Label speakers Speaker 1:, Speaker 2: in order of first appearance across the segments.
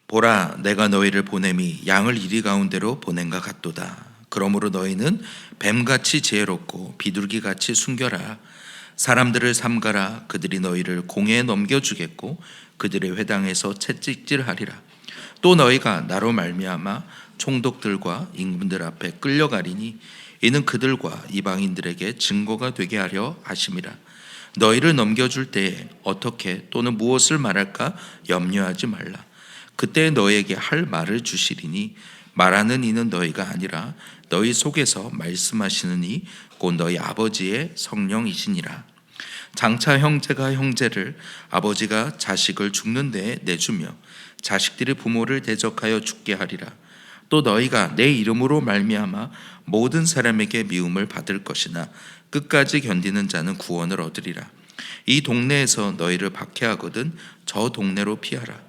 Speaker 1: 보라, 내가 너희를 보냄이 양을 이리 가운데로 보낸가 같도다. 그러므로 너희는 뱀같이 지혜롭고 비둘기같이 순결하라. 사람들을 삼가라. 그들이 너희를 공회에 넘겨주겠고 그들의 회당에서 채찍질하리라. 또 너희가 나로 말미암아 총독들과 임금들 앞에 끌려가리니 이는 그들과 이방인들에게 증거가 되게 하려 하심이라. 너희를 넘겨줄 때에 어떻게 또는 무엇을 말할까 염려하지 말라. 그때 너희에게 할 말을 주시리니 말하는 이는 너희가 아니라 너희 속에서 말씀하시는 이 곧 너희 아버지의 성령이시니라. 장차 형제가 형제를, 아버지가 자식을 죽는 데에 내주며 자식들이 부모를 대적하여 죽게 하리라. 또 너희가 내 이름으로 말미암아 모든 사람에게 미움을 받을 것이나 끝까지 견디는 자는 구원을 얻으리라. 이 동네에서 너희를 박해하거든 저 동네로 피하라.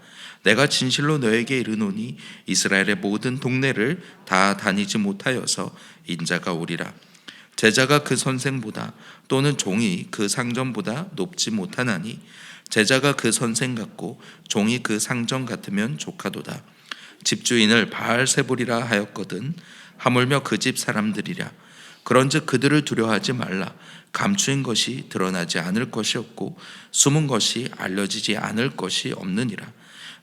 Speaker 1: 내가 진실로 너에게 이르노니 이스라엘의 모든 동네를 다 다니지 못하여서 인자가 오리라. 제자가 그 선생보다 또는 종이 그 상전보다 높지 못하나니 제자가 그 선생 같고 종이 그 상전 같으면 조카도다. 집주인을 바알세불이라 하였거든 하물며 그 집 사람들이랴. 그런즉 그들을 두려워하지 말라. 감추인 것이 드러나지 않을 것이 없고 숨은 것이 알려지지 않을 것이 없느니라.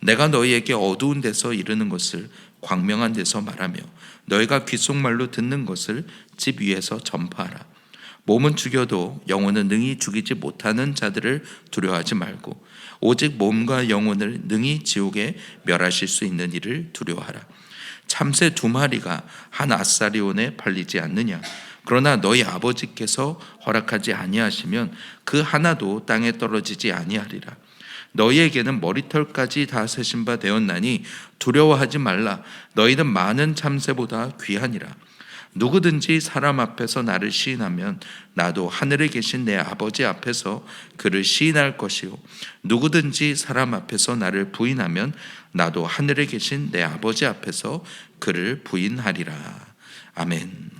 Speaker 1: 내가 너희에게 어두운 데서 이르는 것을 광명한 데서 말하며 너희가 귓속말로 듣는 것을 집 위에서 전파하라. 몸은 죽여도 영혼은 능히 죽이지 못하는 자들을 두려워하지 말고 오직 몸과 영혼을 능히 지옥에 멸하실 수 있는 이를 두려워하라. 참새 2마리가 한 아사리온에 팔리지 않느냐. 그러나 너희 아버지께서 허락하지 아니하시면 그 하나도 땅에 떨어지지 아니하리라. 너희에게는 머리털까지 다 세신 바 되었나니 두려워하지 말라. 너희는 많은 참새보다 귀하니라. 누구든지 사람 앞에서 나를 시인하면 나도 하늘에 계신 내 아버지 앞에서 그를 시인할 것이요 누구든지 사람 앞에서 나를 부인하면 나도 하늘에 계신 내 아버지 앞에서 그를 부인하리라. 아멘.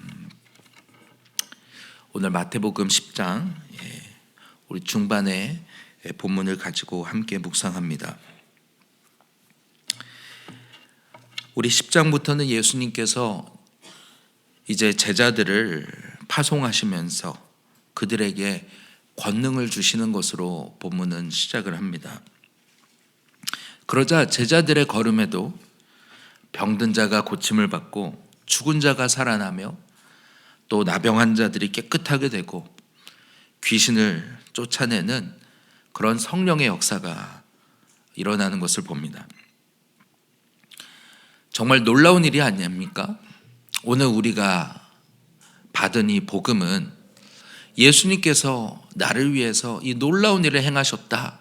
Speaker 1: 오늘 마태복음 10장 우리 중반에 본문을 가지고 함께 묵상합니다. 우리 10장부터는 예수님께서 이제 제자들을 파송하시면서 그들에게 권능을 주시는 것으로 본문은 시작을 합니다. 그러자 제자들의 걸음에도 병든 자가 고침을 받고 죽은 자가 살아나며 또 나병 환자들이 깨끗하게 되고 귀신을 쫓아내는 그런 성령의 역사가 일어나는 것을 봅니다. 정말 놀라운 일이 아닙니까? 오늘 우리가 받은 이 복음은 예수님께서 나를 위해서 이 놀라운 일을 행하셨다는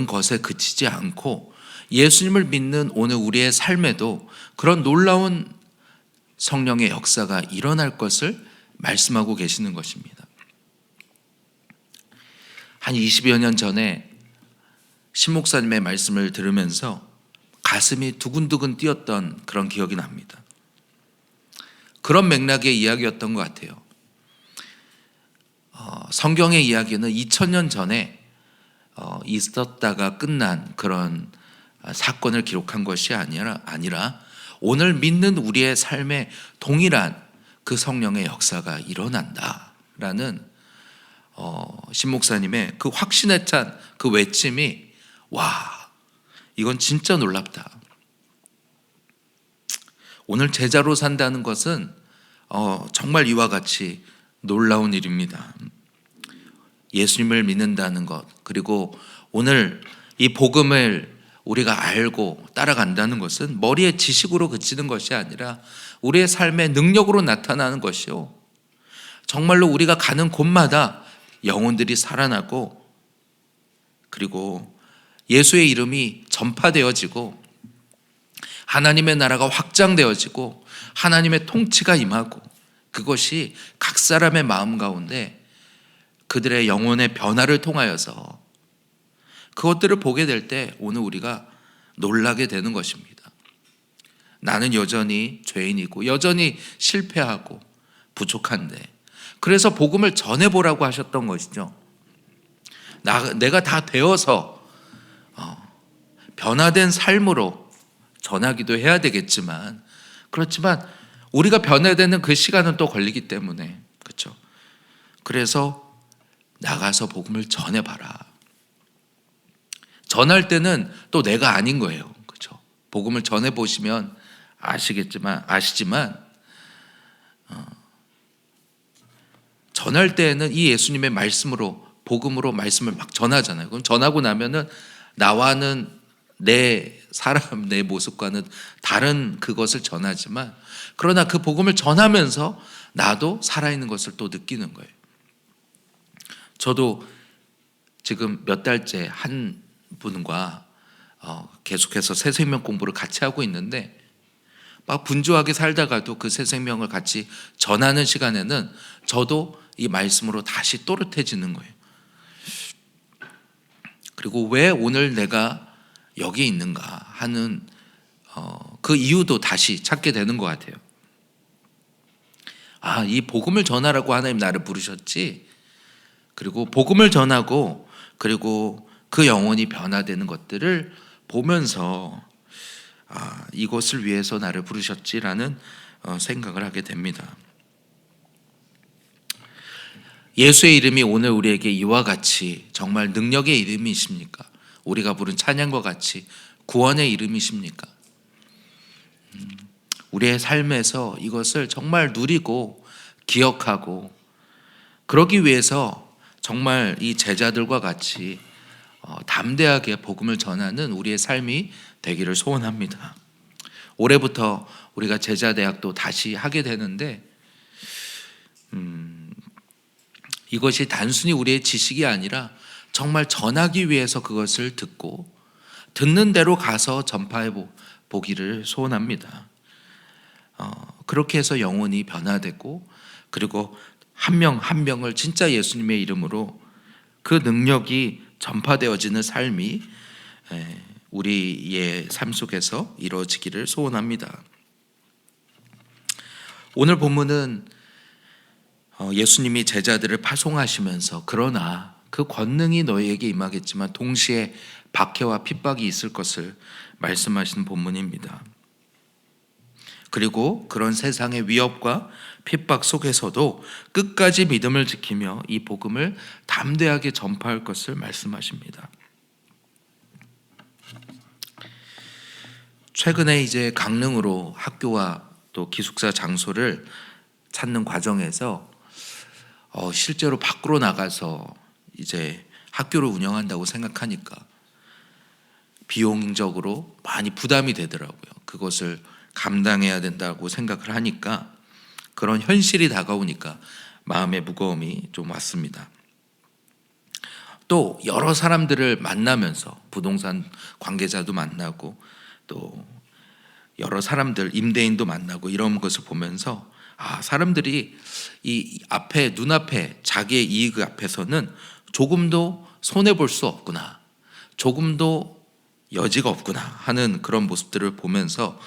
Speaker 1: 것에 그치지 않고 예수님을 믿는 오늘 우리의 삶에도 그런 놀라운 성령의 역사가 일어날 것을 말씀하고 계시는 것입니다. 한 20여 년 전에 신 목사님의 말씀을 들으면서 가슴이 두근두근 뛰었던 그런 기억이 납니다. 그런 맥락의 이야기였던 것 같아요. 성경의 이야기는 2000년 전에 있었다가 끝난 그런 사건을 기록한 것이 아니라 오늘 믿는 우리의 삶에 동일한 그 성령의 역사가 일어난다라는 신 목사님의 그 확신에 찬 그 외침이 와, 이건 진짜 놀랍다. 오늘 제자로 산다는 것은 정말 이와 같이 놀라운 일입니다. 예수님을 믿는다는 것, 그리고 오늘 이 복음을 우리가 알고 따라간다는 것은 머리의 지식으로 그치는 것이 아니라 우리의 삶의 능력으로 나타나는 것이요, 정말로 우리가 가는 곳마다 영혼들이 살아나고 그리고 예수의 이름이 전파되어지고 하나님의 나라가 확장되어지고 하나님의 통치가 임하고 그것이 각 사람의 마음 가운데 그들의 영혼의 변화를 통하여서 그것들을 보게 될 때 오늘 우리가 놀라게 되는 것입니다. 나는 여전히 죄인이고 여전히 실패하고 부족한데 그래서 복음을 전해보라고 하셨던 것이죠. 내가 다 되어서 변화된 삶으로 전하기도 해야 되겠지만, 그렇지만 우리가 변해야 되는 그 시간은 또 걸리기 때문에, 그렇죠? 그래서 나가서 복음을 전해봐라. 전할 때는 또 내가 아닌 거예요, 그렇죠? 복음을 전해보시면 아시지만 전할 때는 이 예수님의 말씀으로, 복음으로 말씀을 막 전하잖아요. 그럼 전하고 나면은 나와는 내 사람, 내 모습과는 다른 그것을 전하지만, 그러나 그 복음을 전하면서 나도 살아있는 것을 또 느끼는 거예요. 저도 지금 몇 달째 한 분과 계속해서 새 생명 공부를 같이 하고 있는데, 막 분주하게 살다가도 그 새 생명을 같이 전하는 시간에는 저도 이 말씀으로 다시 또렷해지는 거예요. 그리고 왜 오늘 내가 여기 있는가 하는 그 이유도 다시 찾게 되는 것 같아요. 이 복음을 전하라고 하나님 나를 부르셨지. 그리고 복음을 전하고, 그리고 그 영혼이 변화되는 것들을 보면서 이것을 위해서 나를 부르셨지라는 생각을 하게 됩니다. 예수의 이름이 오늘 우리에게 이와 같이 정말 능력의 이름이십니까? 우리가 부른 찬양과 같이 구원의 이름이십니까? 우리의 삶에서 이것을 정말 누리고 기억하고, 그러기 위해서 정말 이 제자들과 같이 담대하게 복음을 전하는 우리의 삶이 되기를 소원합니다. 올해부터 우리가 제자대학도 다시 하게 되는데, 이것이 단순히 우리의 지식이 아니라 정말 전하기 위해서 그것을 듣고, 듣는 대로 가서 전파해 보기를 소원합니다. 그렇게 해서 영혼이 변화되고, 그리고 한 명 한 명을 진짜 예수님의 이름으로 그 능력이 전파되어지는 삶이 우리의 삶 속에서 이루어지기를 소원합니다. 오늘 본문은 예수님이 제자들을 파송하시면서, 그러나 그 권능이 너희에게 임하겠지만 동시에 박해와 핍박이 있을 것을 말씀하시는 본문입니다. 그리고 그런 세상의 위협과 핍박 속에서도 끝까지 믿음을 지키며 이 복음을 담대하게 전파할 것을 말씀하십니다. 최근에 이제 강릉으로 학교와 또 기숙사 장소를 찾는 과정에서 실제로 밖으로 나가서 이제 학교를 운영한다고 생각하니까 비용적으로 많이 부담이 되더라고요. 그것을 감당해야 된다고 생각을 하니까, 그런 현실이 다가오니까 마음의 무거움이 좀 왔습니다. 또 여러 사람들을 만나면서 부동산 관계자도 만나고, 또 여러 사람들, 임대인도 만나고, 이런 것을 보면서 사람들이 이 앞에, 눈앞에 자기의 이익 앞에서는 조금도 손해볼 수 없구나, 조금도 여지가 없구나 하는 그런 모습들을 보면서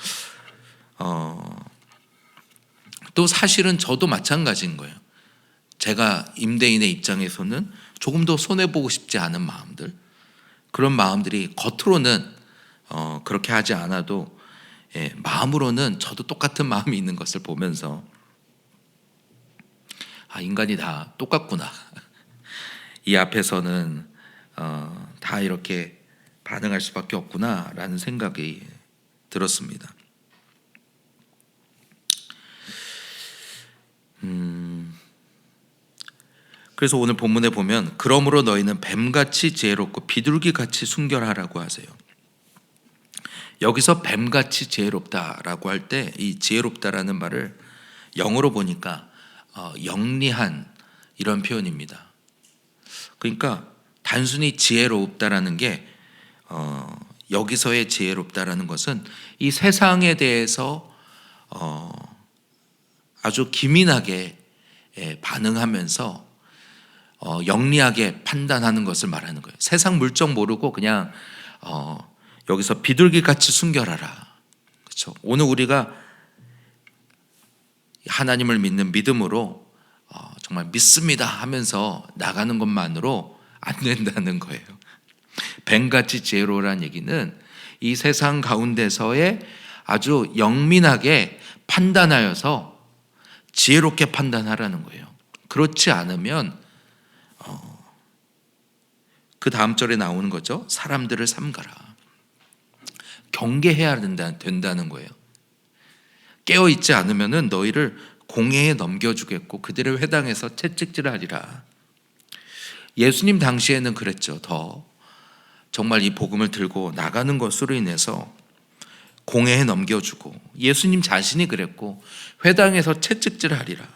Speaker 1: 또 사실은 저도 마찬가지인 거예요. 제가 임대인의 입장에서는 조금도 손해보고 싶지 않은 마음들, 그런 마음들이 겉으로는 그렇게 하지 않아도 마음으로는 저도 똑같은 마음이 있는 것을 보면서 인간이 다 똑같구나, 이 앞에서는 다 이렇게 반응할 수밖에 없구나 라는 생각이 들었습니다. 그래서 오늘 본문에 보면, 그러므로 너희는 뱀같이 지혜롭고 비둘기같이 순결하라고 하세요. 여기서 뱀같이 지혜롭다라고 할 때, 이 지혜롭다라는 말을 영어로 보니까 영리한, 이런 표현입니다. 그러니까 단순히 지혜롭다라는 게 여기서의 지혜롭다라는 것은 이 세상에 대해서 아주 기민하게 반응하면서 영리하게 판단하는 것을 말하는 거예요. 세상 물정 모르고 그냥 여기서 비둘기같이 순결하라. 그렇죠? 오늘 우리가 하나님을 믿는 믿음으로 정말 믿습니다 하면서 나가는 것만으로 안 된다는 거예요. 뱀같이 지혜로우라는 얘기는 이 세상 가운데서의 아주 영민하게 판단하여서 지혜롭게 판단하라는 거예요. 그렇지 않으면 그 다음 절에 나오는 거죠. 사람들을 삼가라. 경계해야 된다는 거예요. 깨어있지 않으면 너희를 공회에 넘겨주겠고 그들의 회당에서 채찍질하리라. 예수님 당시에는 그랬죠. 더 정말 이 복음을 들고 나가는 것으로 인해서 공회에 넘겨주고 예수님 자신이 그랬고 회당에서 채찍질하리라.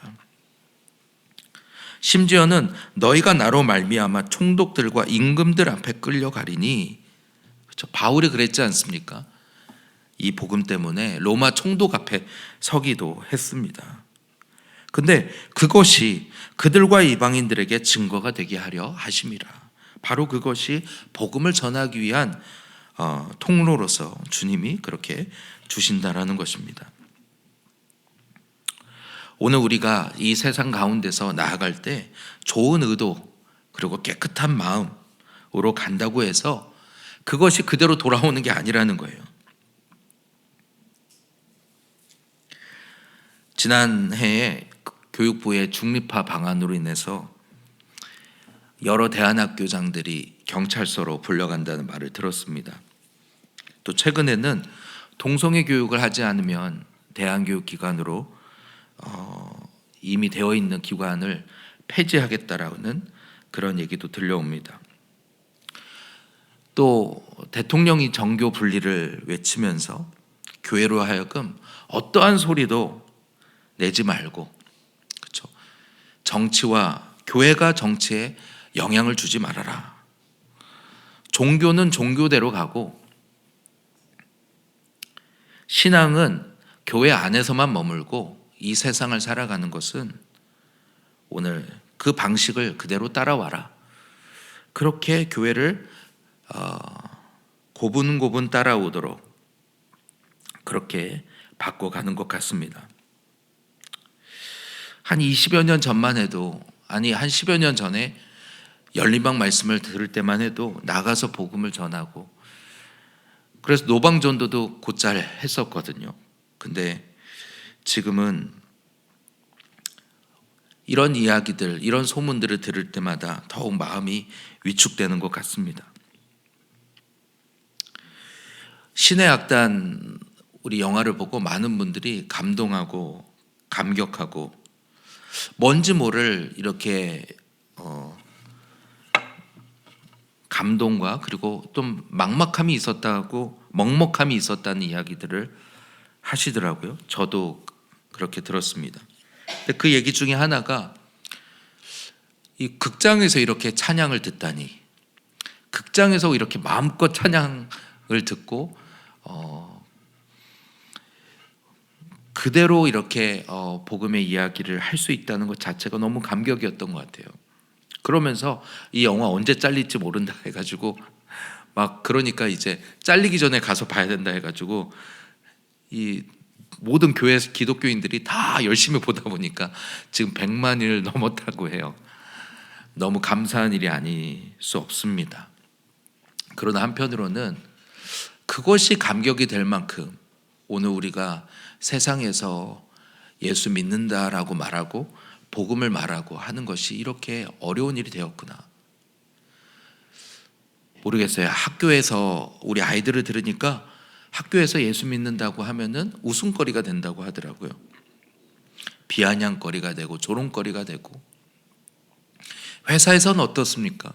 Speaker 1: 심지어는 너희가 나로 말미암아 총독들과 임금들 앞에 끌려가리니, 그렇죠? 바울이 그랬지 않습니까? 이 복음 때문에 로마 총독 앞에 서기도 했습니다. 근데 그것이 그들과 이방인들에게 증거가 되게 하려 하심이라. 바로 그것이 복음을 전하기 위한 통로로서 주님이 그렇게 주신다라는 것입니다. 오늘 우리가 이 세상 가운데서 나아갈 때 좋은 의도 그리고 깨끗한 마음으로 간다고 해서 그것이 그대로 돌아오는 게 아니라는 거예요. 지난해에 교육부의 중립화 방안으로 인해서 여러 대안학교장들이 경찰서로 불려간다는 말을 들었습니다. 또 최근에는 동성애 교육을 하지 않으면 대안교육기관으로 이미 되어 있는 기관을 폐지하겠다라는 그런 얘기도 들려옵니다. 또 대통령이 정교 분리를 외치면서 교회로 하여금 어떠한 소리도 내지 말고, 그렇죠? 정치와 교회가 정치에 영향을 주지 말아라. 종교는 종교대로 가고 신앙은 교회 안에서만 머물고 이 세상을 살아가는 것은 오늘 그 방식을 그대로 따라와라. 그렇게 교회를 고분고분 따라오도록 그렇게 바꿔가는 것 같습니다. 한 20여 년 전만 해도, 아니 한 10여 년 전에 열린방 말씀을 들을 때만 해도 나가서 복음을 전하고 그래서 노방전도도 곧잘 했었거든요. 근데 지금은 이런 이야기들, 이런 소문들을 들을 때마다 더욱 마음이 위축되는 것 같습니다. 신의 악단 우리 영화를 보고 많은 분들이 감동하고 감격하고 뭔지 모를 이렇게 감동과 그리고 좀 막막함이 있었다고, 먹먹함이 있었다는 이야기들을 하시더라고요. 저도 그렇게 들었습니다. 근데 그 얘기 중에 하나가 이 극장에서 이렇게 찬양을 듣다니, 극장에서 이렇게 마음껏 찬양을 듣고 그대로 이렇게 복음의 이야기를 할 수 있다는 것 자체가 너무 감격이었던 것 같아요. 그러면서 이 영화 언제 잘릴지 모른다 해가지고 막, 그러니까 이제 잘리기 전에 가서 봐야 된다 해가지고 이 모든 교회 기독교인들이 다 열심히 보다 보니까 지금 100만을 넘었다고 해요. 너무 감사한 일이 아닐 수 없습니다. 그러나 한편으로는 그것이 감격이 될 만큼 오늘 우리가 세상에서 예수 믿는다라고 말하고 복음을 말하고 하는 것이 이렇게 어려운 일이 되었구나. 모르겠어요. 학교에서 우리 아이들을 들으니까 학교에서 예수 믿는다고 하면은 웃음거리가 된다고 하더라고요. 비아냥거리가 되고 조롱거리가 되고. 회사에서는 어떻습니까?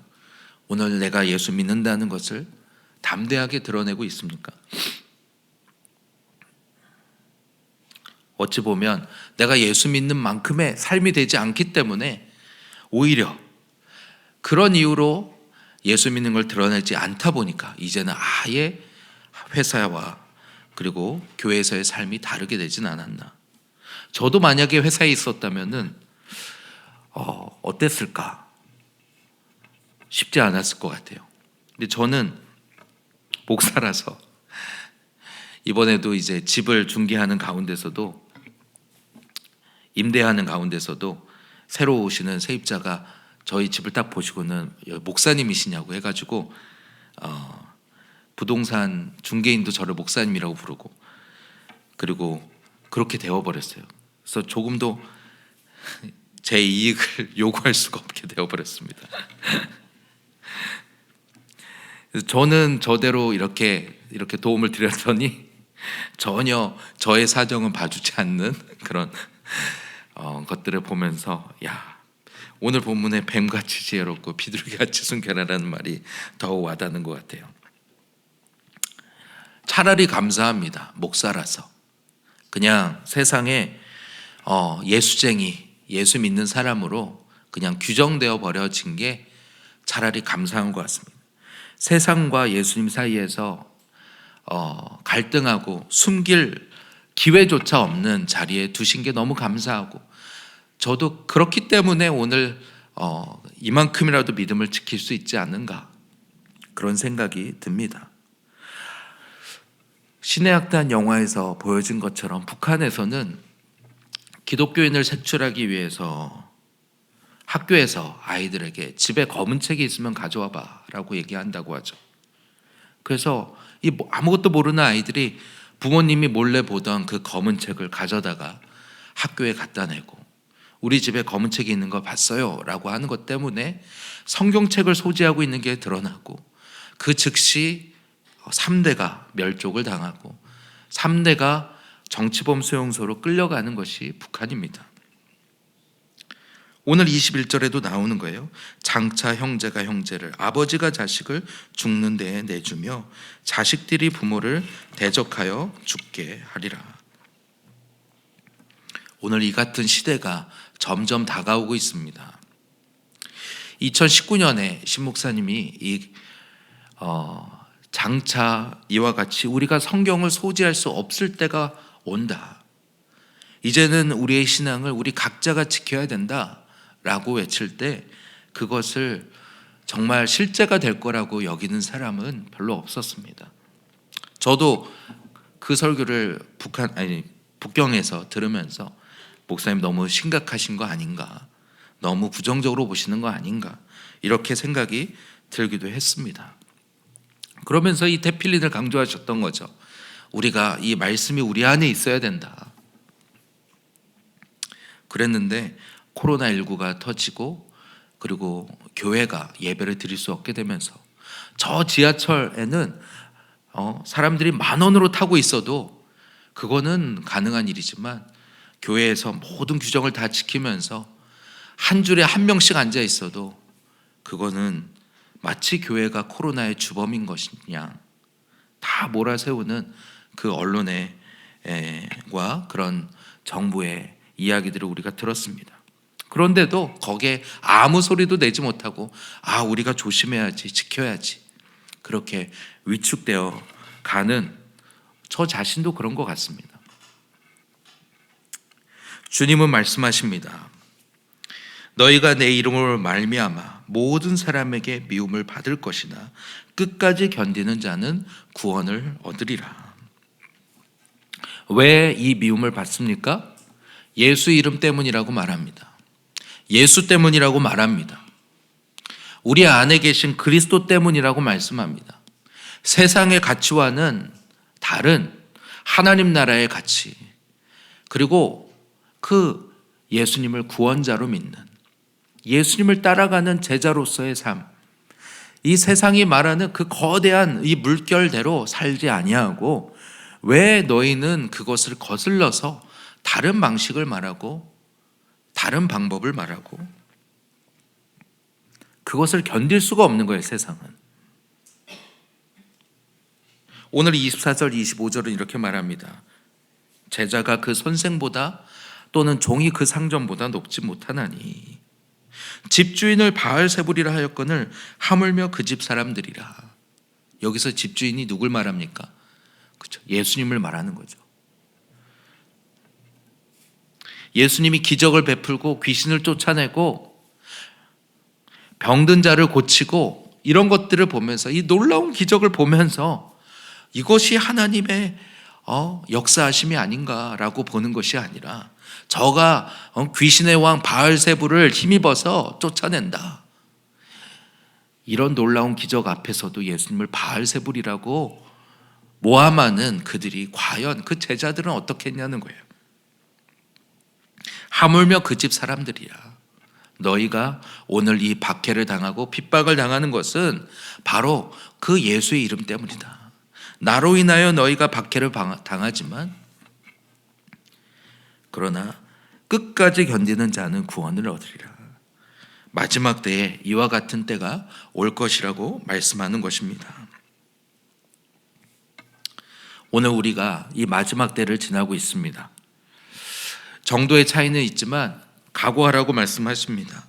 Speaker 1: 오늘 내가 예수 믿는다는 것을 담대하게 드러내고 있습니까? 어찌 보면 내가 예수 믿는 만큼의 삶이 되지 않기 때문에 오히려 그런 이유로 예수 믿는 걸 드러내지 않다 보니까 이제는 아예 회사와 그리고 교회에서의 삶이 다르게 되진 않았나. 저도 만약에 회사에 있었다면은 어땠을까? 쉽지 않았을 것 같아요. 근데 저는 목사라서 이번에도 이제 집을 중개하는 가운데서도, 임대하는 가운데서도 새로 오시는 세입자가 저희 집을 딱 보시고는 목사님이시냐고 해가지고 부동산 중개인도 저를 목사님이라고 부르고, 그리고 그렇게 되어버렸어요. 그래서 조금도 제 이익을 요구할 수가 없게 되어버렸습니다. 저는 저대로 이렇게 도움을 드렸더니 전혀 저의 사정은 봐주지 않는 그런 것들을 보면서, 야, 오늘 본문에 뱀같이 지혜롭고 비둘기같이 순결하라는 말이 더욱 와닿는 것 같아요. 차라리 감사합니다. 목사라서. 그냥 세상에 예수쟁이, 예수 믿는 사람으로 그냥 규정되어 버려진 게 차라리 감사한 것 같습니다. 세상과 예수님 사이에서 갈등하고 숨길 기회조차 없는 자리에 두신 게 너무 감사하고, 저도 그렇기 때문에 오늘 이만큼이라도 믿음을 지킬 수 있지 않는가, 그런 생각이 듭니다. 신의 악단 영화에서 보여진 것처럼 북한에서는 기독교인을 색출하기 위해서 학교에서 아이들에게 집에 검은 책이 있으면 가져와 봐 라고 얘기한다고 하죠. 그래서 이 아무것도 모르는 아이들이 부모님이 몰래 보던 그 검은 책을 가져다가 학교에 갖다 내고, 우리 집에 검은 책이 있는 거 봤어요 라고 하는 것 때문에 성경책을 소지하고 있는 게 드러나고, 그 즉시 3대가 멸족을 당하고 3대가 정치범 수용소로 끌려가는 것이 북한입니다. 오늘 21절에도 나오는 거예요. 장차 형제가 형제를, 아버지가 자식을 죽는 데에 내주며 자식들이 부모를 대적하여 죽게 하리라. 오늘 이 같은 시대가 점점 다가오고 있습니다. 2019년에 신 목사님이 장차 이와 같이 우리가 성경을 소지할 수 없을 때가 온다. 이제는 우리의 신앙을 우리 각자가 지켜야 된다 라고 외칠 때 그것을 정말 실제가 될 거라고 여기는 사람은 별로 없었습니다. 저도 그 설교를 북경에서 들으면서 목사님 너무 심각하신 거 아닌가, 너무 부정적으로 보시는 거 아닌가, 이렇게 생각이 들기도 했습니다. 그러면서 이 테필린을 강조하셨던 거죠. 우리가 이 말씀이 우리 안에 있어야 된다. 그랬는데 코로나19가 터지고, 그리고 교회가 예배를 드릴 수 없게 되면서 저 지하철에는 사람들이 10,000원으로 타고 있어도 그거는 가능한 일이지만, 교회에서 모든 규정을 다 지키면서 한 줄에 한 명씩 앉아 있어도 그거는 마치 교회가 코로나의 주범인 것이냐, 다 몰아세우는 그 언론의 과 그런 정부의 이야기들을 우리가 들었습니다. 그런데도 거기에 아무 소리도 내지 못하고, 우리가 조심해야지, 지켜야지, 그렇게 위축되어 가는 저 자신도 그런 것 같습니다. 주님은 말씀하십니다. 너희가 내 이름으로 말미암아 모든 사람에게 미움을 받을 것이나 끝까지 견디는 자는 구원을 얻으리라. 왜 이 미움을 받습니까? 예수 이름 때문이라고 말합니다. 예수 때문이라고 말합니다. 우리 안에 계신 그리스도 때문이라고 말씀합니다. 세상의 가치와는 다른 하나님 나라의 가치, 그리고 그 예수님을 구원자로 믿는, 예수님을 따라가는 제자로서의 삶, 이 세상이 말하는 그 거대한 이 물결대로 살지 아니하고, 왜 너희는 그것을 거슬러서 다른 방식을 말하고 다른 방법을 말하고, 그것을 견딜 수가 없는 거예요, 세상은. 오늘 24절 25절은 이렇게 말합니다. 제자가 그 선생보다 또는 종이 그 상전보다 높지 못하나니 집주인을 바알세불이라 하였거늘 하물며 그 집 사람들이라. 여기서 집주인이 누굴 말합니까? 그렇죠, 예수님을 말하는 거죠. 예수님이 기적을 베풀고 귀신을 쫓아내고 병든 자를 고치고 이런 것들을 보면서, 이 놀라운 기적을 보면서 이것이 하나님의 역사하심이 아닌가라고 보는 것이 아니라, 저가 귀신의 왕 바알세불을 힘입어서 쫓아낸다. 이런 놀라운 기적 앞에서도 예수님을 바알세불이라고 모함하는 그들이 과연 그 제자들은 어떻게 했냐는 거예요. 하물며 그 집 사람들이야. 너희가 오늘 이 박해를 당하고 핍박을 당하는 것은 바로 그 예수의 이름 때문이다. 나로 인하여 너희가 박해를 당하지만 그러나 끝까지 견디는 자는 구원을 얻으리라. 마지막 때에 이와 같은 때가 올 것이라고 말씀하는 것입니다. 오늘 우리가 이 마지막 때를 지나고 있습니다. 정도의 차이는 있지만 각오하라고 말씀하십니다.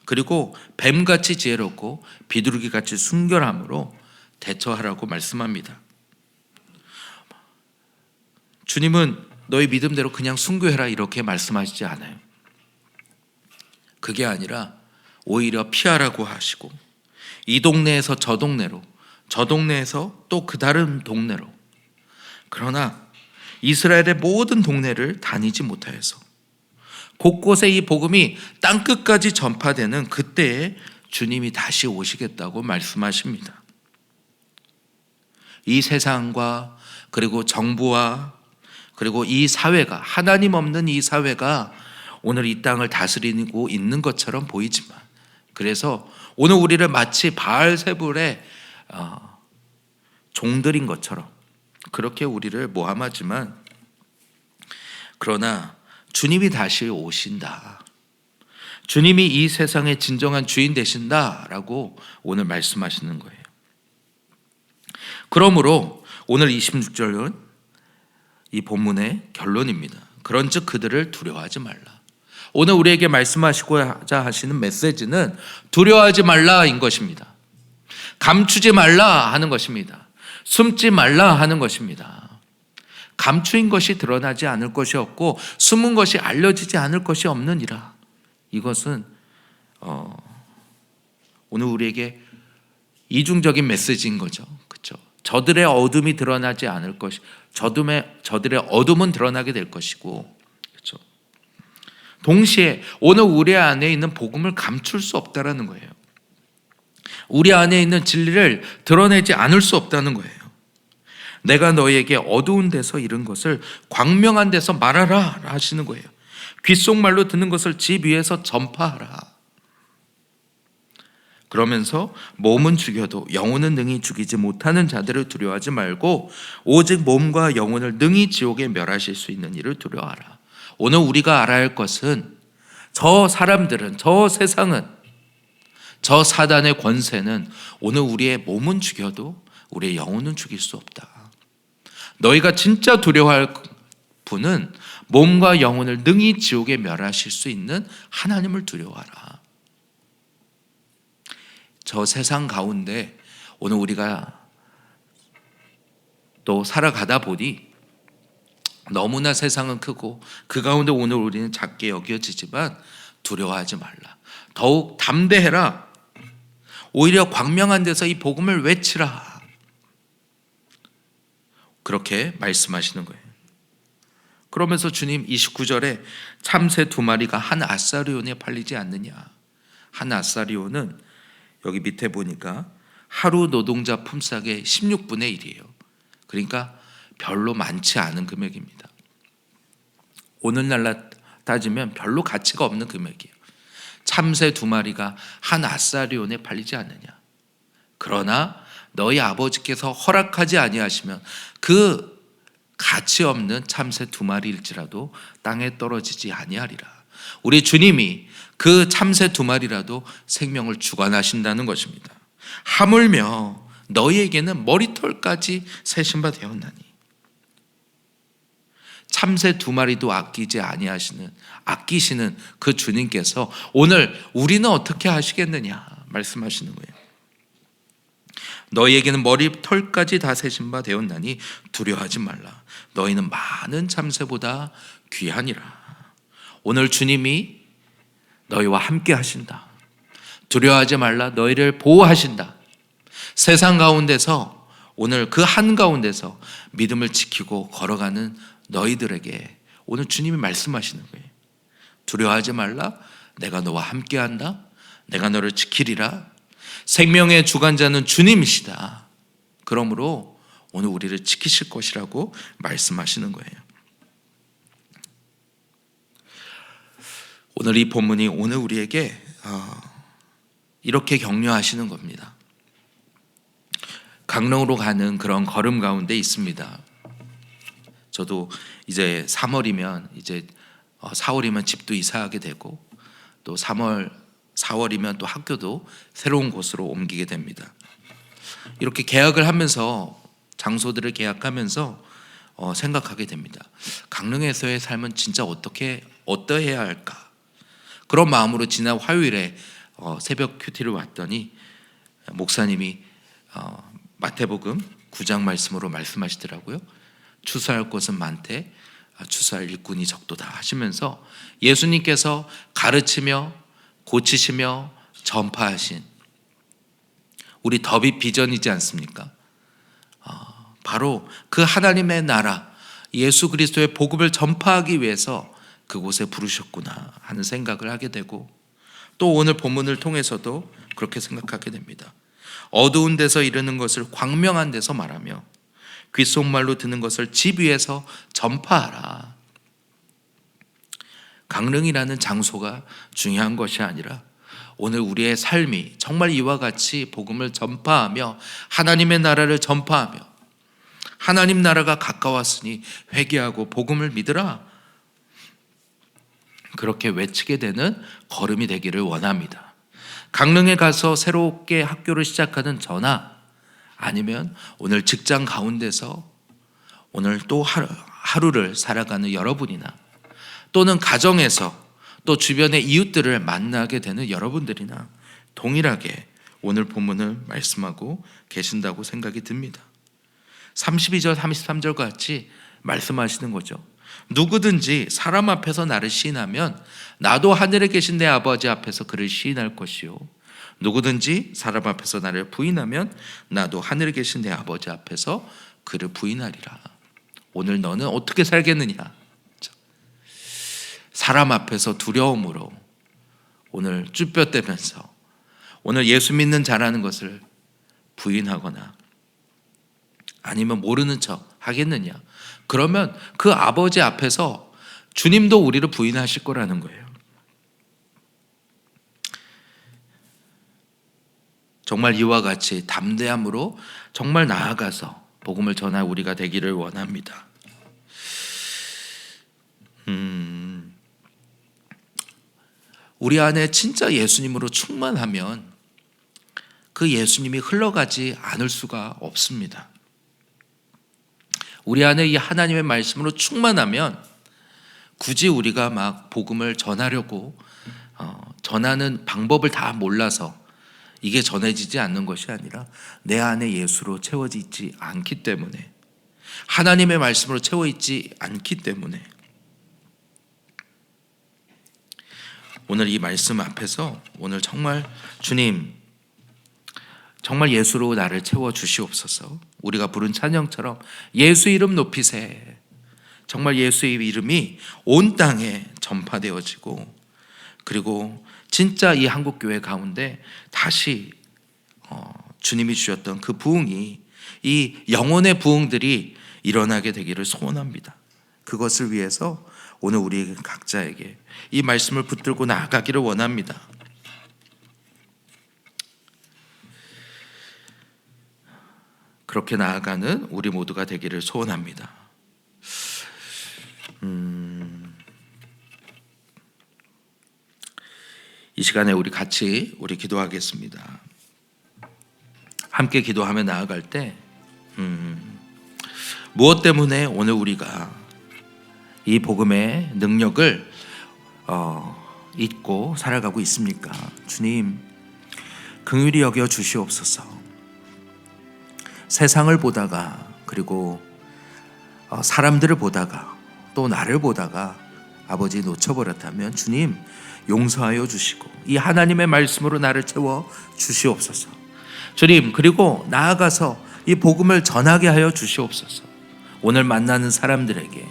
Speaker 1: 그리고 뱀같이 지혜롭고 비둘기같이 순결함으로 대처하라고 말씀합니다. 주님은 너희 믿음대로 그냥 순교해라 이렇게 말씀하시지 않아요. 그게 아니라 오히려 피하라고 하시고 이 동네에서 저 동네로, 저 동네에서 또 그 다른 동네로, 그러나 이스라엘의 모든 동네를 다니지 못하여서 곳곳에 이 복음이 땅끝까지 전파되는 그때에 주님이 다시 오시겠다고 말씀하십니다. 이 세상과 그리고 정부와 그리고 이 사회가, 하나님 없는 이 사회가 오늘 이 땅을 다스리고 있는 것처럼 보이지만, 그래서 오늘 우리를 마치 바알세불의 종들인 것처럼 그렇게 우리를 모함하지만, 그러나 주님이 다시 오신다, 주님이 이 세상의 진정한 주인 되신다라고 오늘 말씀하시는 거예요. 그러므로 오늘 26절은 이 본문의 결론입니다. 그런즉 그들을 두려워하지 말라. 오늘 우리에게 말씀하시고자 하시는 메시지는 두려워하지 말라인 것입니다. 감추지 말라 하는 것입니다. 숨지 말라 하는 것입니다. 감추인 것이 드러나지 않을 것이 없고 숨은 것이 알려지지 않을 것이 없느니라. 이것은 오늘 우리에게 이중적인 메시지인 거죠. 그렇죠? 저들의 어둠이 드러나지 않을 것이, 저들의 어둠은 드러나게 될 것이고, 그렇죠? 동시에 오늘 우리 안에 있는 복음을 감출 수 없다라는 거예요. 우리 안에 있는 진리를 드러내지 않을 수 없다는 거예요. 내가 너희에게 어두운 데서 이른 것을 광명한 데서 말하라 하시는 거예요. 귓속말로 듣는 것을 집 위에서 전파하라. 그러면서 몸은 죽여도 영혼은 능히 죽이지 못하는 자들을 두려워하지 말고 오직 몸과 영혼을 능히 지옥에 멸하실 수 있는 이를 두려워하라. 오늘 우리가 알아야 할 것은 저 사람들은, 저 세상은, 저 사단의 권세는 오늘 우리의 몸은 죽여도 우리의 영혼은 죽일 수 없다. 너희가 진짜 두려워할 분은 몸과 영혼을 능히 지옥에 멸하실 수 있는 하나님을 두려워하라. 저 세상 가운데 오늘 우리가 또 살아가다 보니 너무나 세상은 크고 그 가운데 오늘 우리는 작게 여겨지지만 두려워하지 말라. 더욱 담대해라. 오히려 광명한 데서 이 복음을 외치라. 그렇게 말씀하시는 거예요. 그러면서 주님 29절에 참새 2마리가 한 아사리온에 팔리지 않느냐. 한 아사리온은 여기 밑에 보니까 하루 노동자 품삯의 16분의 1이에요. 그러니까 별로 많지 않은 금액입니다. 오늘날로 따지면 별로 가치가 없는 금액이에요. 참새 2마리가 한 아사리온에 팔리지 않느냐. 그러나 너희 아버지께서 허락하지 아니하시면 그 가치 없는 참새 2마리일지라도 땅에 떨어지지 아니하리라. 우리 주님이 그 참새 2마리라도 생명을 주관하신다는 것입니다. 하물며 너희에게는 머리털까지 세신 바 되었나니. 참새 2마리도 아끼시는 그 주님께서 오늘 우리는 어떻게 하시겠느냐 말씀하시는 거예요. 너희에게는 머리털까지 다 세신 바 되었나니 두려워하지 말라. 너희는 많은 참새보다 귀하니라. 오늘 주님이 너희와 함께 하신다. 두려워하지 말라. 너희를 보호하신다. 세상 가운데서 오늘 그 한가운데서 믿음을 지키고 걸어가는 너희들에게 오늘 주님이 말씀하시는 거예요. 두려워하지 말라. 내가 너와 함께 한다. 내가 너를 지키리라. 생명의 주관자는 주님이시다. 그러므로 오늘 우리를 지키실 것이라고 말씀하시는 거예요. 오늘 이 본문이 오늘 우리에게 이렇게 격려하시는 겁니다. 강릉으로 가는 그런 걸음 가운데 있습니다. 저도 이제 3월이면 이제 4월이면 집도 이사하게 되고 또 3월, 4월이면 또 학교도 새로운 곳으로 옮기게 됩니다. 이렇게 계약을 하면서 장소들을 계약하면서 생각하게 됩니다. 강릉에서의 삶은 진짜 어떠해야 할까? 그런 마음으로 지난 화요일에 새벽 큐티를 왔더니 목사님이 마태복음 9장 말씀으로 말씀하시더라고요. 추수할 곳은 많되 추수할 일꾼이 적도다 하시면서 예수님께서 가르치며 고치시며 전파하신 우리 더비 비전이지 않습니까? 바로 그 하나님의 나라 예수 그리스도의 복음을 전파하기 위해서 그곳에 부르셨구나 하는 생각을 하게 되고, 또 오늘 본문을 통해서도 그렇게 생각하게 됩니다. 어두운 데서 이르는 것을 광명한 데서 말하며 귓속말로 듣는 것을 집 위에서 전파하라. 강릉이라는 장소가 중요한 것이 아니라 오늘 우리의 삶이 정말 이와 같이 복음을 전파하며 하나님의 나라를 전파하며 하나님 나라가 가까웠으니 회개하고 복음을 믿으라, 그렇게 외치게 되는 걸음이 되기를 원합니다. 강릉에 가서 새롭게 학교를 시작하는 저나 아니면 오늘 직장 가운데서 오늘 또 하루를 살아가는 여러분이나 또는 가정에서 또 주변의 이웃들을 만나게 되는 여러분들이나 동일하게 오늘 본문을 말씀하고 계신다고 생각이 듭니다. 32절 33절 같이 말씀하시는 거죠. 누구든지 사람 앞에서 나를 시인하면 나도 하늘에 계신 내 아버지 앞에서 그를 시인할 것이요, 누구든지 사람 앞에서 나를 부인하면 나도 하늘에 계신 내 아버지 앞에서 그를 부인하리라. 오늘 너는 어떻게 살겠느냐? 사람 앞에서 두려움으로 오늘 쭈뼛대면서 오늘 예수 믿는 자라는 것을 부인하거나 아니면 모르는 척 하겠느냐? 그러면 그 아버지 앞에서 주님도 우리를 부인하실 거라는 거예요. 정말 이와 같이 담대함으로 정말 나아가서 복음을 전할 우리가 되기를 원합니다. 우리 안에 진짜 예수님으로 충만하면 그 예수님이 흘러가지 않을 수가 없습니다. 우리 안에 이 하나님의 말씀으로 충만하면 굳이 우리가 막 복음을 전하려고 전하는 방법을 다 몰라서 이게 전해지지 않는 것이 아니라 내 안에 예수로 채워지지 않기 때문에, 하나님의 말씀으로 채워있지 않기 때문에 오늘 이 말씀 앞에서 오늘 정말 주님 정말 예수로 나를 채워주시옵소서. 우리가 부른 찬양처럼 예수 이름 높이세. 정말 예수의 이름이 온 땅에 전파되어지고 그리고 진짜 이 한국교회 가운데 다시 주님이 주셨던 그 부흥이, 이 영혼의 부흥들이 일어나게 되기를 소원합니다. 그것을 위해서 오늘 우리 각자에게 이 말씀을 붙들고 나아가기를 원합니다. 그렇게 나아가는 우리 모두가 되기를 소원합니다. 이 시간에 우리 같이 기도하겠습니다. 함께 기도하며 나아갈 때 무엇 때문에 오늘 우리가 이 복음의 능력을 잊고 살아가고 있습니까? 주님, 긍휼히 여겨 주시옵소서. 세상을 보다가 그리고 사람들을 보다가 또 나를 보다가 아버지 놓쳐버렸다면 주님 용서하여 주시고 이 하나님의 말씀으로 나를 채워 주시옵소서. 주님, 그리고 나아가서 이 복음을 전하게 하여 주시옵소서. 오늘 만나는 사람들에게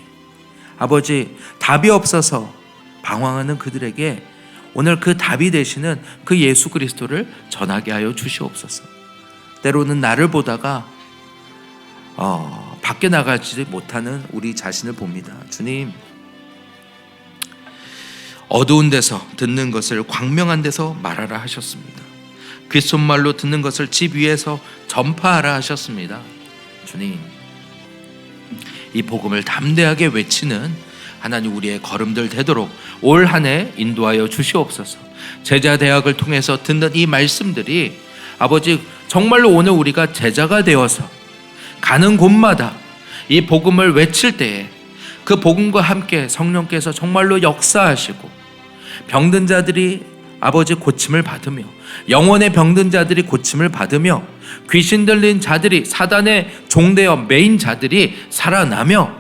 Speaker 1: 아버지 답이 없어서 방황하는 그들에게 오늘 그 답이 되시는 그 예수 그리스도를 전하게 하여 주시옵소서. 때로는 나를 보다가 밖에 나가지 못하는 우리 자신을 봅니다. 주님, 어두운 데서 듣는 것을 광명한 데서 말하라 하셨습니다. 귓속말로 듣는 것을 집 위에서 전파하라 하셨습니다. 주님, 이 복음을 담대하게 외치는 하나님 우리의 걸음들 되도록 올 한 해 인도하여 주시옵소서. 제자 대학을 통해서 듣는 이 말씀들이 아버지 정말로 오늘 우리가 제자가 되어서 가는 곳마다 이 복음을 외칠 때에 그 복음과 함께 성령께서 정말로 역사하시고 병든 자들이 아버지 고침을 받으며 영혼의 병든 자들이 고침을 받으며 귀신 들린 자들이 사단의 종되어 매인 자들이 살아나며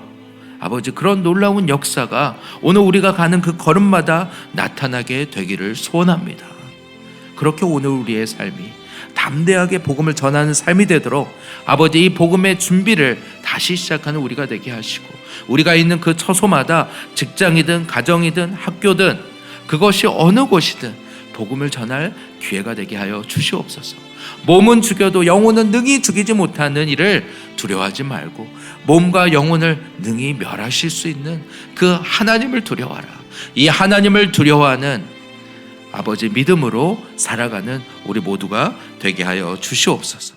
Speaker 1: 아버지 그런 놀라운 역사가 오늘 우리가 가는 그 걸음마다 나타나게 되기를 소원합니다. 그렇게 오늘 우리의 삶이 담대하게 복음을 전하는 삶이 되도록 아버지 이 복음의 준비를 다시 시작하는 우리가 되게 하시고 우리가 있는 그 처소마다 직장이든 가정이든 학교든 그것이 어느 곳이든 복음을 전할 기회가 되게 하여 주시옵소서. 몸은 죽여도 영혼은 능히 죽이지 못하는 일을 두려워하지 말고 몸과 영혼을 능히 멸하실 수 있는 그 하나님을 두려워하라. 이 하나님을 두려워하는 아버지 믿음으로 살아가는 우리 모두가 되게 하여 주시옵소서.